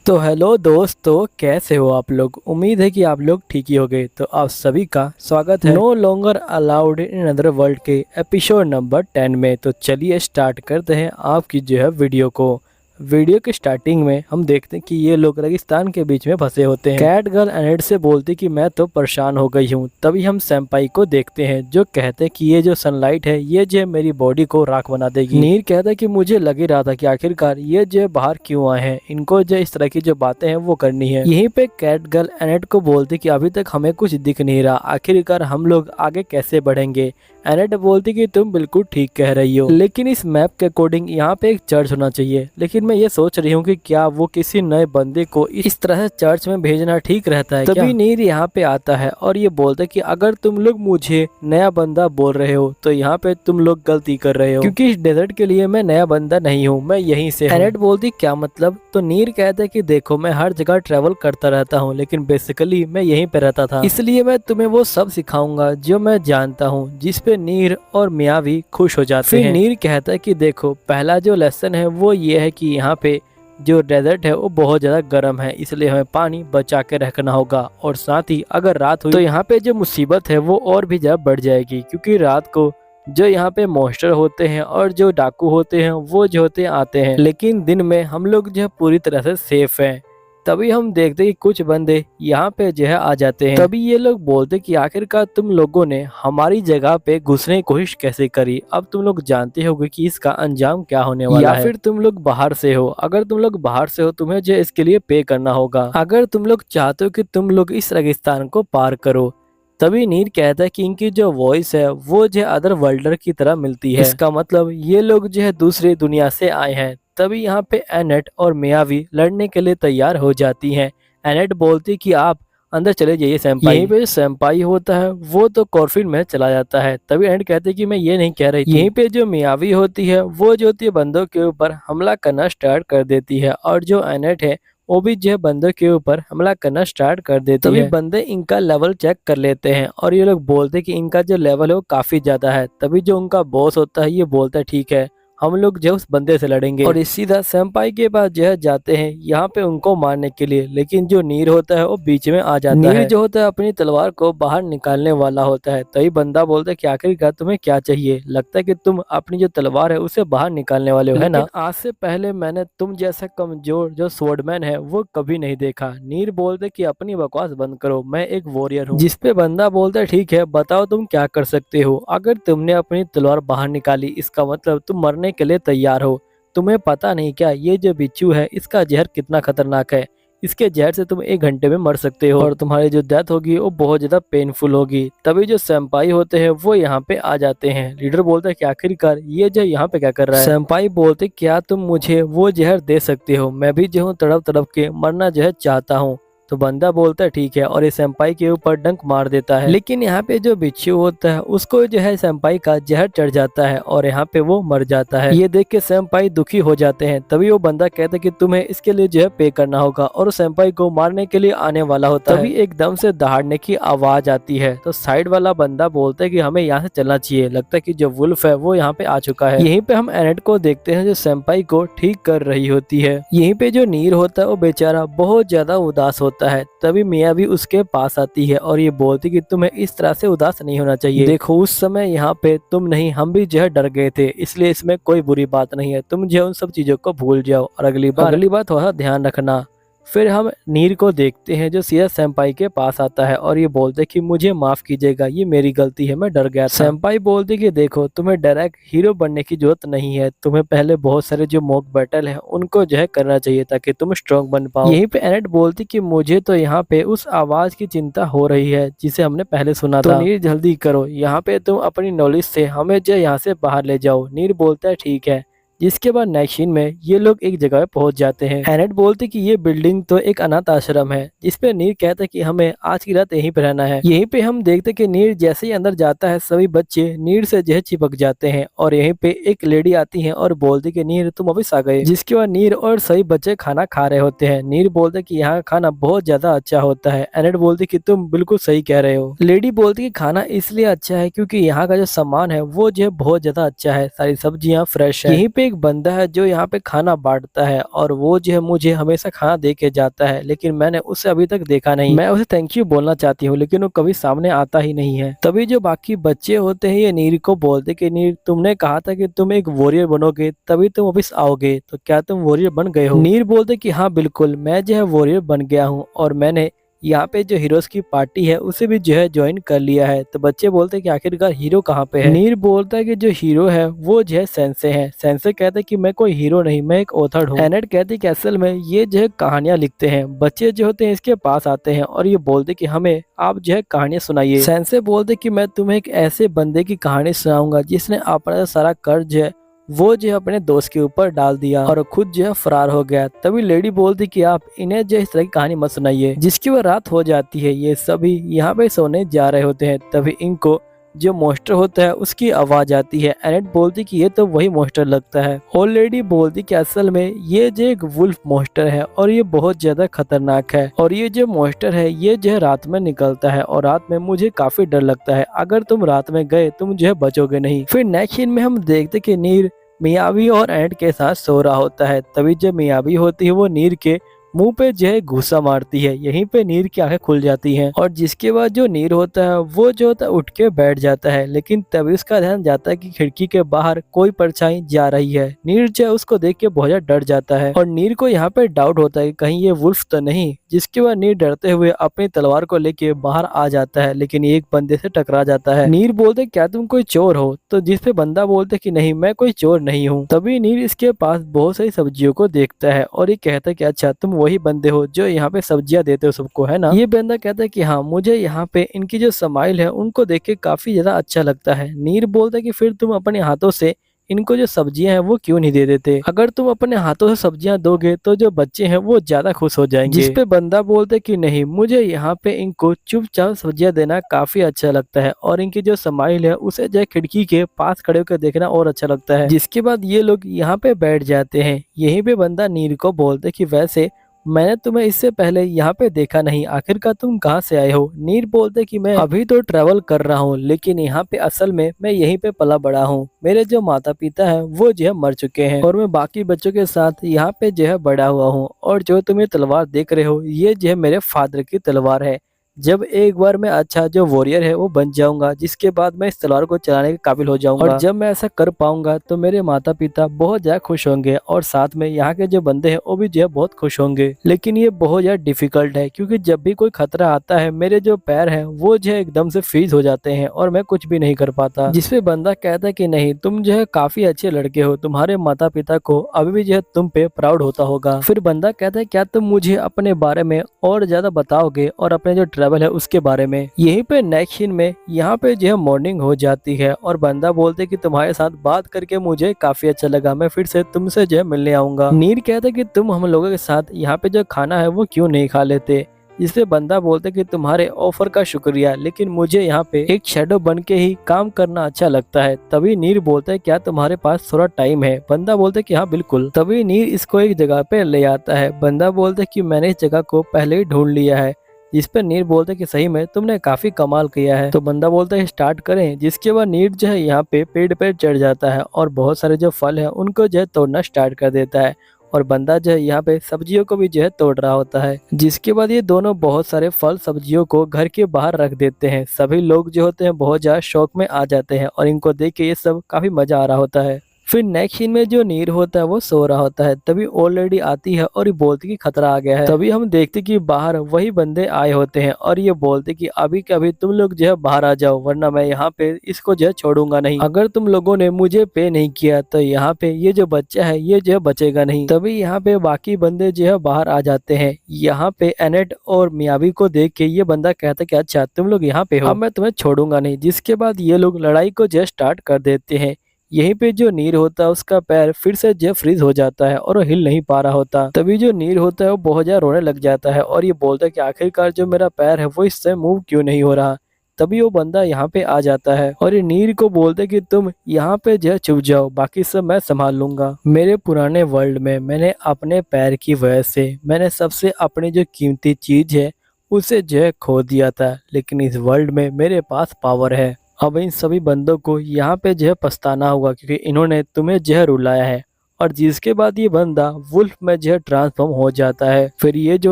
तो हेलो दोस्तों, कैसे हो आप लोग। उम्मीद है कि आप लोग ठीक ही होंगे। तो आप सभी का स्वागत है no longer allowed in other world के एपिसोड नंबर 10 में। तो चलिए स्टार्ट करते हैं आपकी जो है वीडियो को। वीडियो के स्टार्टिंग में हम देखते हैं कि ये लोग रेगिस्तान के बीच में फंसे होते हैं। कैट गर्ल एनेट से बोलती कि मैं तो परेशान हो गई हूँ। तभी हम सैम्पाई को देखते हैं जो कहते हैं कि ये जो सनलाइट है ये जो है मेरी बॉडी को राख बना देगी। नीर कहता है कि मुझे लग ही रहा था कि आखिरकार ये जो बाहर क्यों आए हैं, इनको जो इस तरह की जो बातें हैं वो करनी है। यहीं पे कैट गर्ल एनेट को बोलती कि अभी तक हमें कुछ दिख नहीं रहा, आखिरकार हम लोग आगे कैसे बढ़ेंगे। एनेट बोलती कि तुम बिल्कुल ठीक कह रही हो, लेकिन इस मैप के अकॉर्डिंग यहाँ पे एक चर्च होना चाहिए। लेकिन मैं ये सोच रही हूँ कि क्या वो किसी नए बंदे को इस तरह से चर्च में भेजना ठीक रहता है। तभी नीर यहाँ पे आता है और ये बोलता है कि अगर तुम लोग मुझे नया बंदा बोल रहे हो तो यहाँ पे तुम लोग गलती कर रहे हो, क्योंकि इस डेजर्ट के लिए मैं नया बंदा नहीं हूँ, मैं यहीं से हूँ। एनेट बोलती क्या मतलब। तो नीर कहता है कि देखो मैं हर जगह ट्रेवल करता रहता हूँ, लेकिन बेसिकली मैं यहीं पे रहता था, इसलिए मैं तुम्हें वो सब सिखाऊंगा जो मैं जानता हूँ। जिसपे नीर और मियावी खुश हो जाते हैं। फिर नीर कहता है कि देखो पहला जो लेसन है वो ये है कि यहाँ पे जो डेजर्ट है वो बहुत ज़्यादा गर्म है, इसलिए हमें पानी बचा के रखना होगा। और साथ ही अगर रात हुई तो यहाँ पे जो मुसीबत है वो और भी ज़्यादा बढ़ जाएगी, क्योंकि रात को जो यहाँ पे मॉन्स्टर होते हैं और जो डाकू होते हैं वो जो होते आते हैं, लेकिन दिन में हम लोग जो है पूरी तरह से सेफ हैं। तभी हम देखते हैं कि कुछ बंदे यहाँ पे जो है आ जाते हैं। तभी ये लोग बोलते कि आखिरकार तुम लोगों ने हमारी जगह पे घुसने की कोशिश कैसे करी, अब तुम लोग जानते होगे कि इसका अंजाम क्या होने वाला है। या फिर तुम लोग बाहर से हो, अगर तुम लोग बाहर से हो तुम्हें जो इसके लिए पे करना होगा, अगर तुम लोग चाहते हो कि तुम लोग इस रेगिस्तान को पार करो। तभी नीर कहता है कि इनकी जो वॉइस है वो जो अदर वर्ल्डर की तरह मिलती है, इसका मतलब ये लोग जो है दूसरी दुनिया से आए हैं। तभी यहाँ पे एनेट और मियावी लड़ने के लिए तैयार हो जाती हैं। एनेट बोलती कि आप अंदर चले जाइए सैम्पाई। यहीं पे जो सैम्पाई होता है वो तो कॉर्फिन में चला जाता है। तभी एनेट कहते हैं कि मैं ये नहीं कह रही थी। यहीं पे जो मियावी होती है वो जो होती है बंदों के ऊपर हमला करना स्टार्ट कर देती है, और जो एनेट है वो भी जो है बंदों के ऊपर हमला करना स्टार्ट कर देती है। तभी बंदे इनका लेवल चेक कर लेते हैं और ये लोग बोलते हैं कि इनका जो लेवल है वो काफी ज्यादा है। तभी जो उनका बॉस होता है ये बोलता है ठीक है हम लोग जो उस बंदे से लड़ेंगे, और इस सीधा सैम्पाई के पास जो है जाते हैं यहाँ पे उनको मारने के लिए। लेकिन जो नीर होता है वो बीच में आ जाता है। नीर जो होता है अपनी तलवार को बाहर निकालने वाला होता है। तभी बंदा बोलता है कि आखिरकार तुम्हें क्या चाहिए, लगता है कि तुम अपनी जो तलवार है उसे बाहर निकालने वाले हो, है ना। आज से पहले मैंने तुम जैसा कमजोर जो स्वॉर्डमैन है वो कभी नहीं देखा। नीर बोलते कि अपनी बकवास बंद करो, मैं एक वॉरियर हूँ। जिसपे बंदा बोलता है ठीक है बताओ तुम क्या कर सकते हो। अगर तुमने अपनी तलवार बाहर निकाली इसका मतलब तुम मरने के लिए तैयार हो। तुम्हें पता नहीं क्या ये जो बिच्छू है इसका जहर कितना खतरनाक है, इसके जहर से तुम 1 घंटे में मर सकते हो और तुम्हारी जो डेथ होगी वो बहुत ज्यादा पेनफुल होगी। तभी जो सैम्पाई होते हैं वो यहाँ पे आ जाते हैं। लीडर बोलता है कि आखिरकार ये जो यहाँ पे क्या कर रहा है। सैम्पाई बोलते क्या तुम मुझे वो जहर दे सकते हो, मैं भी जो हूँ तड़प तड़प के मरना जो है चाहता हूँ। तो बंदा बोलता है ठीक है और ये सैम्पाई के ऊपर डंक मार देता है। लेकिन यहाँ पे जो बिच्छू होता है उसको जो है सैम्पाई का जहर चढ़ जाता है और यहाँ पे वो मर जाता है। ये देख के सैम्पाई दुखी हो जाते हैं। तभी वो बंदा कहता है कि तुम्हें इसके लिए जो है पे करना होगा, और सैम्पाई को मारने के लिए आने वाला होता है। तभी एकदम से दहाड़ने की आवाज आती है। तो साइड वाला बंदा बोलता है कि हमें यहाँ से चलना चाहिए, लगता है कि जो वुल्फ है वो यहाँ पे आ चुका है। यहीं पे हम एनेट को देखते हैं जो सैम्पाई को ठीक कर रही होती है। यहीं पे जो नीर होता है वो बेचारा बहुत ज्यादा उदास होता है। तभी मिया भी उसके पास आती है और ये बोलती कि तुम्हें इस तरह से उदास नहीं होना चाहिए। देखो उस समय यहाँ पे तुम नहीं हम भी जो है डर गए थे, इसलिए इसमें कोई बुरी बात नहीं है, तुम जो उन सब चीजों को भूल जाओ और अगली बार थोड़ा ध्यान रखना। फिर हम नीर को देखते हैं जो सीधा सैम्पाई के पास आता है और ये बोलते कि मुझे माफ कीजिएगा ये मेरी गलती है, मैं डर गया था। सैम्पाई बोलते कि देखो तुम्हें डायरेक्ट हीरो बनने की जरूरत नहीं है, तुम्हें पहले बहुत सारे जो मॉक बैटल है उनको जो है करना चाहिए ताकि तुम स्ट्रॉन्ग बन पाओ। यहीं पे एनेट बोलती कि मुझे तो यहाँ पे उस आवाज की चिंता हो रही है जिसे हमने पहले सुना था। नीर जल्दी करो, यहाँ पे तुम अपनी नॉलेज से हमें जो यहाँ से बाहर ले जाओ। नीर बोलता है ठीक है। जिसके बाद नेक्स्ट में ये लोग एक जगह पे पहुंच जाते हैं। एनेट बोलते कि ये बिल्डिंग तो एक अनाथ आश्रम है, जिसपे नीर कहता है कि हमें आज की रात यहीं पे रहना है। यहीं पे हम देखते कि नीर जैसे ही अंदर जाता है सभी बच्चे नीर से जो है चिपक जाते हैं, और यहीं पे एक लेडी आती है और बोलती कि नीर तुम वापिस आ गए। जिसके बाद नीर और सभी बच्चे खाना खा रहे होते हैं। नीर बोलते कि यहाँ खाना बहुत ज्यादा अच्छा होता है। एनेट बोलती कि तुम बिल्कुल सही कह रहे हो। लेडी बोलती कि खाना इसलिए अच्छा है क्योंकि यहाँ का जो सामान है वो जो है बहुत ज्यादा अच्छा है, सारी सब्जियाँ फ्रेश है। यहीं पे पे एक बंदा है जो यहाँ पे खाना बांटता है और वो जो है मुझे हमेशा खाना दे के जाता है, लेकिन मैंने उसे अभी तक देखा नहीं। मैं उसे थैंक यू बोलना चाहती हूँ लेकिन वो कभी सामने आता ही नहीं है। तभी जो बाकी बच्चे होते हैं ये नीर को बोलते कि नीर, तुमने कहा था कि तुम एक वॉरियर बनोगे तभी तुम वापिस आओगे, तो क्या तुम वॉरियर बन गए हो? नीर बोलते कि हाँ बिल्कुल, मैं जो है वॉरियर बन गया हूँ और मैंने यहाँ पे जो हीरोज की पार्टी है उसे भी जो है ज्वाइन कर लिया है। तो बच्चे बोलते हैं कि आखिरकार हीरो कहाँ पे है? नीर बोलता है कि जो हीरो है वो जो है सेंसे है। सेंसे कहते हैं कि मैं कोई हीरो नहीं, मैं एक ऑथर हूँ। एनेट कहती है कि असल में ये जो है कहानियां लिखते हैं। बच्चे जो होते हैं इसके पास आते हैं और ये बोलते कि हमें आप जो है कहानियां सुनाइए। सेंसे बोलते कि मैं तुम्हें एक ऐसे बंदे की कहानी सुनाऊंगा जिसने अपना सारा कर्ज है वो जो है अपने दोस्त के ऊपर डाल दिया और खुद जो है फरार हो गया। तभी लेडी बोलती कि आप इन्हें जो इस तरह की कहानी मत सुनाइए। जिसकी वह रात हो जाती है, ये सभी यहाँ पे सोने जा रहे होते हैं। तभी इनको जो मॉन्स्टर होता है उसकी आवाज आती है। एनेट बोलती कि ये तो वही मॉन्स्टर लगता है। और लेडी बोलती कि असल में ये जो एक वुल्फ मॉन्स्टर है और ये बहुत ज्यादा खतरनाक है और ये जो मॉन्स्टर है ये जो है रात में निकलता है और रात में मुझे काफी डर लगता है। अगर तुम रात में गए तुम जो है बचोगे नहीं। फिर नेक्स्ट सीन में हम देखते कि नीर मियावी और एंट के साथ सो रहा होता है। तभी जब मियावी होती है वो नीर के मुंह पे जो है घूसा मारती है। यहीं पे नीर की आंखें खुल जाती हैं और जिसके बाद जो नीर होता है वो जो होता है उठ के बैठ जाता है। लेकिन तभी उसका ध्यान जाता है कि खिड़की के बाहर कोई परछाई जा रही है। नीर जो है उसको देख के बहुत ज्यादा डर जाता है और नीर को यहाँ पे डाउट होता है कि कहीं ये वुल्फ तो नहीं। जिसके बाद नीर डरते हुए अपनी तलवार को लेके बाहर आ जाता है, लेकिन एक बंदे से टकरा जाता है। नीर बोलते क्या तुम कोई चोर हो? तो जिसपे बंदा बोलते कि नहीं मैं कोई चोर नहीं हूँ। तभी नीर इसके पास बहुत सारी सब्जियों को देखता है और ये कहता है कि अच्छा तुम वही बंदे हो जो यहाँ पे सब्जियां देते हो सबको, है ना? ये बंदा कहता है कि हाँ, मुझे यहाँ पे इनकी जो स्माइल है उनको देख के काफी ज्यादा अच्छा लगता है। नीर बोलता है कि फिर तुम अपने हाथों से इनको जो सब्जियां हैं वो क्यों नहीं दे देते? अगर तुम अपने हाथों से सब्जियां दोगे तो जो बच्चे हैं वो ज्यादा खुश हो जाएंगे। जिसपे बंदा बोलते कि नहीं, मुझे यहाँ पे इनको चुपचाप सब्जियां देना काफी अच्छा लगता है और इनकी जो स्माइल है उसे जो खिड़की के पास खड़े होकर देखना और अच्छा लगता है। जिसके बाद ये लोग यहाँ पे बैठ जाते हैं। यहीं पे बंदा नीर को बोलते कि वैसे मैंने तुम्हें इससे पहले यहाँ पे देखा नहीं, आखिरकार तुम कहाँ से आए हो? नीर बोलते कि मैं अभी तो ट्रेवल कर रहा हूँ लेकिन यहाँ पे असल में मैं यहीं पे पला बड़ा हूँ। मेरे जो माता पिता है वो जो है मर चुके हैं और मैं बाकी बच्चों के साथ यहाँ पे जो है बड़ा हुआ हूँ और जो तुम ये तलवार देख रहे हो ये जो है मेरे फादर की तलवार है। जब एक बार मैं अच्छा जो वॉरियर है वो बन जाऊंगा, जिसके बाद मैं इस तलवार को चलाने के काबिल हो जाऊंगा और जब मैं ऐसा कर पाऊंगा तो मेरे माता पिता बहुत ज्यादा खुश होंगे और साथ में यहाँ के जो बंदे हैं वो भी जो है बहुत खुश होंगे। लेकिन ये बहुत ज्यादा डिफिकल्ट है क्योंकि जब भी कोई खतरा आता है मेरे जो पैर हैं वो जो है एकदम से फ्रीज हो जाते हैं और मैं कुछ भी नहीं कर पाता। जिसपे बंदा कहता है कि नहीं, तुम जो है काफी अच्छे लड़के हो, तुम्हारे माता पिता को अभी भी जो है तुम पे प्राउड होता होगा। फिर बंदा कहता है क्या तुम मुझे अपने बारे में और ज्यादा बताओगे और अपने जो ट्रैवल है उसके बारे में? यहीं पे नेक्स्ट सीन में यहाँ पे जो है मॉर्निंग हो जाती है और बंदा बोलते कि तुम्हारे साथ बात करके मुझे काफी अच्छा लगा, मैं फिर से तुमसे जो है मिलने आऊंगा। नीर कहता कि तुम हम लोगों के साथ यहाँ पे जो खाना है वो क्यों नहीं खा लेते? जिससे बंदा बोलते कि तुम्हारे ऑफर का शुक्रिया, लेकिन मुझे यहाँ पे एक शेडो बन के ही काम करना अच्छा लगता है। तभी नीर बोलते है क्या तुम्हारे पास थोड़ा टाइम है? बंदा बोलते कि हाँ बिल्कुल। तभी नीर इसको एक जगह पे ले आता है। बंदा बोलते कि मैंने इस जगह को पहले ही ढूंढ लिया है। जिस पर नीर बोलते कि सही में तुमने काफी कमाल किया है। तो बंदा बोलता है स्टार्ट करें। जिसके बाद नीर जो है यहाँ पे पेड़ पे चढ़ जाता है और बहुत सारे जो फल है उनको जो है तोड़ना स्टार्ट कर देता है और बंदा जो है यहाँ पे सब्जियों को भी जो है तोड़ रहा होता है। जिसके बाद ये दोनों बहुत सारे फल सब्जियों को घर के बाहर रख देते हैं। सभी लोग जो होते हैं बहुत ज्यादा शौक में आ जाते हैं और इनको देख के ये सब काफी मजा आ रहा होता है। फिर नेक्स्ट सीन में जो नीर होता है वो सो रहा होता है। तभी ओल्ड लेडी आती है और ये बोलती कि खतरा आ गया है। तभी हम देखते कि बाहर वही बंदे आए होते हैं और ये बोलते कि अभी के अभी तुम लोग जो है बाहर आ जाओ वरना मैं यहाँ पे इसको जो है छोड़ूंगा नहीं। अगर तुम लोगों ने मुझे पे नहीं किया तो यहाँ पे ये जो बच्चा है ये जो है बचेगा नहीं। तभी यहाँ पे बाकी बंदे जो है बाहर आ जाते हैं। यहाँ पे एनेट और मियावी को देख के ये बंदा कहता है कि अच्छा तुम लोग यहाँ पे हो, अब मैं तुम्हें छोड़ूंगा नहीं। जिसके बाद ये लोग लड़ाई को जो स्टार्ट कर देते हैं। यहीं पे जो नीर होता है उसका पैर फिर से जो फ्रीज हो जाता है और वो हिल नहीं पा रहा होता। तभी जो नीर होता है वो बहुत ज्यादा रोने लग जाता है और ये बोलता है कि आखिरकार जो मेरा पैर है वो इससे मूव क्यों नहीं हो रहा। तभी वो बंदा यहाँ पे आ जाता है और ये नीर को बोलते कि तुम यहाँ पे जो है चुप जाओ, बाकी सब मैं संभाल लूंगा। मेरे पुराने वर्ल्ड में मैंने अपने पैर की वजह से मैंने सबसे अपनी जो कीमती चीज है उसे जो है खो दिया था, लेकिन इस वर्ल्ड में मेरे पास पावर है। अब इन सभी बंदों को यहाँ पे जो है पछताना होगा क्योंकि इन्होंने तुम्हें जो है रुलाया है और जिसके बाद ये बंदा वुल्फ में जो है ट्रांसफॉर्म हो जाता है। फिर ये जो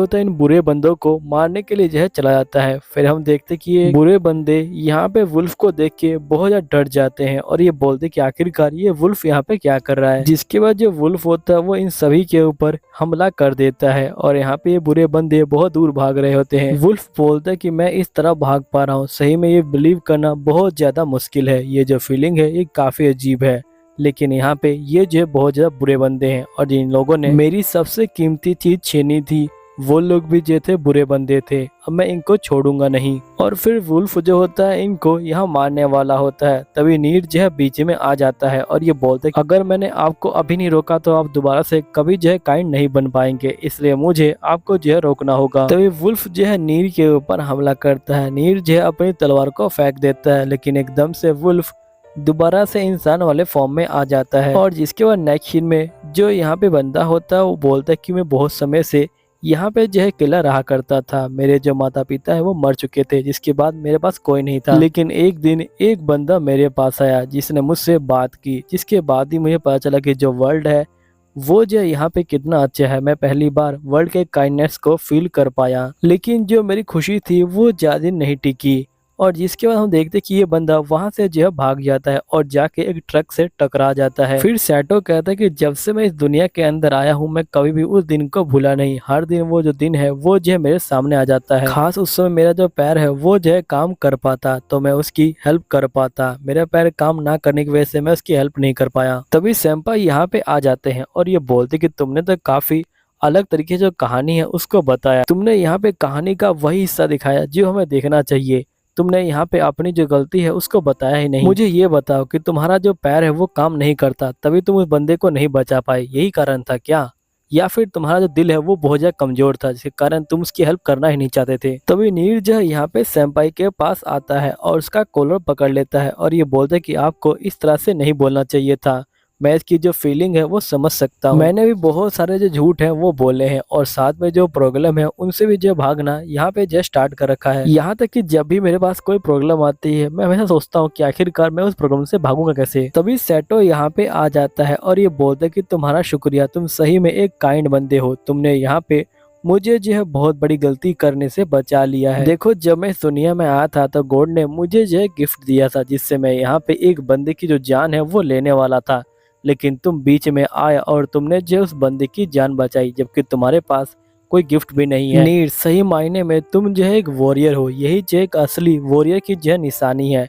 होता है इन बुरे बंदों को मारने के लिए जो है चला जाता है। फिर हम देखते कि ये बुरे बंदे यहाँ पे वुल्फ को देख के बहुत ज्यादा डर जाते हैं और ये बोलते कि आखिरकार ये वुल्फ यहाँ पे क्या कर रहा है। जिसके बाद जो वुल्फ होता है वो इन सभी के ऊपर हमला कर देता है और यहाँ पे ये बुरे बंदे बहुत दूर भाग रहे होते हैं। वुल्फ बोलता है कि मैं इस तरह भाग पा रहा हूँ, सही में ये बिलीव करना बहुत ज्यादा मुश्किल है। ये जो फीलिंग है ये काफी अजीब है, लेकिन यहाँ पे ये जो बहुत ज्यादा बुरे बंदे हैं और जिन लोगों ने मेरी सबसे कीमती चीज छीनी थी वो लोग भी जो थे बुरे बंदे थे। अब मैं इनको छोड़ूंगा नहीं। और फिर वुल्फ जो होता है इनको यहाँ मारने वाला होता है। तभी नीर जो है बीच में आ जाता है और ये बोलते है अगर मैंने आपको अभी नहीं रोका तो आप दोबारा से कभी जो है काइंड नहीं बन पाएंगे, इसलिए मुझे आपको जो है रोकना होगा। तभी वुल्फ जो है नीर के ऊपर हमला करता है। नीर जो है अपनी तलवार को फेंक देता है, लेकिन एकदम से वुल्फ दोबारा से इंसान वाले फॉर्म में आ जाता है। और जिसके बाद नेक्स्ट सीन में जो यहाँ पे बंदा होता है वो बोलता है कि मैं बहुत समय से यहाँ पे जो है अकेला रहा करता था। मेरे जो माता पिता है वो मर चुके थे, जिसके बाद मेरे पास कोई नहीं था। लेकिन एक दिन एक बंदा मेरे पास आया जिसने मुझसे बात की, जिसके बाद ही मुझे पता चला कि जो वर्ल्ड है वो जो यहाँ पे कितना अच्छा है। मैं पहली बार वर्ल्ड के काइंडनेस को फील कर पाया। लेकिन जो मेरी खुशी थी वो ज्यादा दिन नहीं टिकी और जिसके बाद हम देखते कि ये बंदा वहां से जो है भाग जाता है और जाके एक ट्रक से टकरा जाता है। फिर सैटो कहता है कि जब से मैं इस दुनिया के अंदर आया हूँ मैं कभी भी उस दिन को भूला नहीं। हर दिन वो जो दिन है वो जो है मेरे सामने आ जाता है। खास उस समय मेरा जो पैर है वो जो है काम कर पाता तो मैं उसकी हेल्प कर पाता। मेरा पैर काम ना करने की वजह से मैं उसकी हेल्प नहीं कर पाया। तभी सेम्पाई यहाँ पे आ जाते हैं और ये बोलते कि तुमने तो काफी अलग तरीके जो कहानी है उसको बताया। तुमने यहाँ पे कहानी का वही हिस्सा दिखाया जो हमें देखना चाहिए। तुमने यहाँ पे अपनी जो गलती है उसको बताया ही नहीं। मुझे ये बताओ कि तुम्हारा जो पैर है वो काम नहीं करता तभी तुम उस बंदे को नहीं बचा पाए, यही कारण था क्या? या फिर तुम्हारा जो दिल है वो बहुत ज्यादा कमजोर था जिसके कारण तुम उसकी हेल्प करना ही नहीं चाहते थे? तभी नीर जो है यहाँ पे सेम्पाई के पास आता है और उसका कॉलर पकड़ लेता है और ये बोलता है कि आपको इस तरह से नहीं बोलना चाहिए था। मैं इसकी जो फीलिंग है वो समझ सकता हूँ। मैंने भी बहुत सारे जो झूठ हैं वो बोले हैं और साथ में जो प्रॉब्लम है उनसे भी जो भागना यहाँ पे जो स्टार्ट कर रखा है। यहाँ तक कि जब भी मेरे पास कोई प्रॉब्लम आती है मैं हमेशा सोचता हूँ कि आखिरकार मैं उस प्रॉब्लम से भागूंगा कैसे। तभी सैटो यहाँ पे आ जाता है और ये बोलता है कि तुम्हारा शुक्रिया, तुम सही में एक काइंड बंदे हो। तुमने यहाँ पे मुझे जो है बहुत बड़ी गलती करने से बचा लिया है। देखो जब मैं इस दुनिया में आया था तो गॉड ने मुझे जो है गिफ्ट दिया था जिससे मैं यहाँ पे एक बंदे की जो जान है वो लेने वाला था, लेकिन तुम बीच में आए और तुमने जो उस बंदे की जान बचाई जबकि तुम्हारे पास कोई गिफ्ट भी नहीं है। नीर सही मायने में तुम जो है एक वॉरियर हो, यही जो एक असली वॉरियर की जो निशानी है।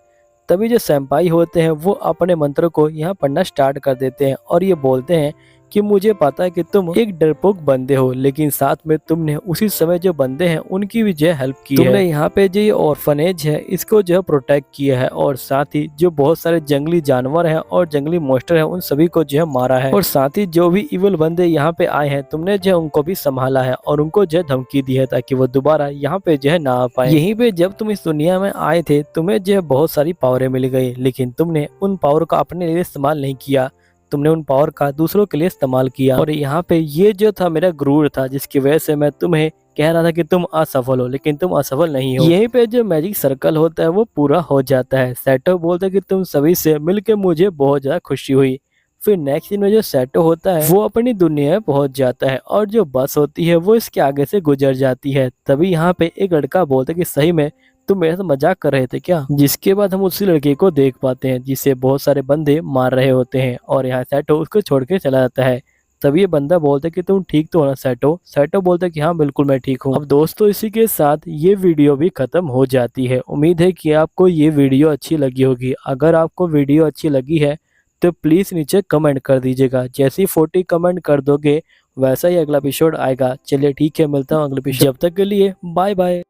तभी जो सैम्पाई होते हैं वो अपने मंत्र को यहाँ पढ़ना स्टार्ट कर देते हैं और ये बोलते हैं कि मुझे पता है कि तुम एक डरपोक बंदे हो, लेकिन साथ में तुमने उसी समय जो बंदे हैं उनकी भी जो हेल्प की है। तुमने यहाँ पे जो ये ऑर्फनेज है इसको जो है प्रोटेक्ट किया है और साथ ही जो बहुत सारे जंगली जानवर हैं और जंगली मॉन्स्टर हैं उन सभी को जो है मारा है। और साथ ही जो भी इविल बंदे यहाँ पे आए हैं तुमने जो है उनको भी संभाला है और उनको जो है धमकी दी है ताकि वो दोबारा यहाँ पे जो है ना आ पाए। यहीं पे जब तुम इस दुनिया में आए थे तुम्हें जो है बहुत सारी पावरें मिल गई, लेकिन तुमने उन पावर का अपने लिए इस्तेमाल नहीं किया। तुमने उन पावर का दूसरों के लिए इस्तेमाल किया और यहाँ पे ये जो था मेरा गुरूर था जिसकी वजह से मैं तुम्हें कह रहा था कि तुम असफल हो, लेकिन तुम असफल नहीं हो। यहीं पे जो मैजिक सर्कल होता है वो पूरा हो जाता है। सैटो बोलता है कि तुम सभी से मिलकर मुझे बहुत ज्यादा खुशी हुई। फिर नेक्स्ट दिन में जो सैटो होता है वो अपनी दुनिया में पहुंच जाता है और जो बस होती है वो इसके आगे से गुजर जाती है। तभी यहाँ पे एक लड़का बोलता है कि सही में तुम मेरे से मजाक कर रहे थे क्या? जिसके बाद हम उसी लड़के को देख पाते हैं जिसे बहुत सारे बंदे मार रहे होते हैं और यहाँ सैटो उसको छोड़ के चला जाता है। तभी ये बंदा बोलता है कि तुम ठीक तो हो ना सैटो? सैटो बोलता है कि हाँ बिल्कुल मैं ठीक हूँ। अब दोस्तों इसी के साथ ये वीडियो भी खत्म हो जाती है। उम्मीद है कि आपको ये वीडियो अच्छी लगी होगी। अगर आपको वीडियो अच्छी लगी है तो प्लीज नीचे कमेंट कर दीजिएगा। जैसे ही 40 कमेंट कर दोगे वैसा ही अगला एपिसोड आएगा। चलिए ठीक है, मिलता हूँ अगले एपिसोड। जब तक के लिए बाय बाय।